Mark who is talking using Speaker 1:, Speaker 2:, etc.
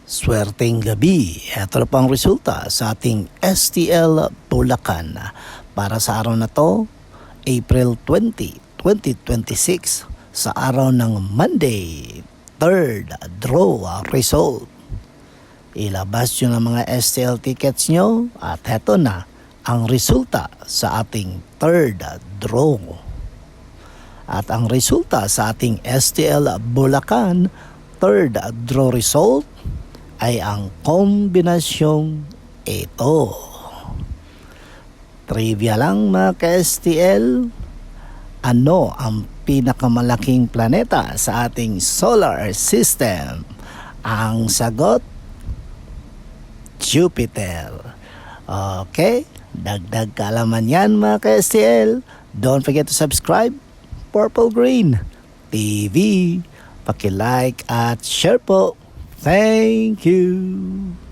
Speaker 1: Swerteng gabi, ito na pang resulta sa ating STL Bulacan. Para sa araw na to, April 20, 2026, sa araw ng Monday, third draw result. Ilabas nyo ng mga STL tickets nyo at eto na ang resulta sa ating third draw. At ang resulta sa ating STL Bulacan third draw result ay ang kombinasyong ito. Trivia lang mga ka-STL, ano ang pinakamalaking planeta sa ating solar system? Ang sagot, Jupiter. Okay, dagdag kaalaman yan mga ka-STL. Don't forget to subscribe, Purple Green TV. Paki-like at share po. Thank you.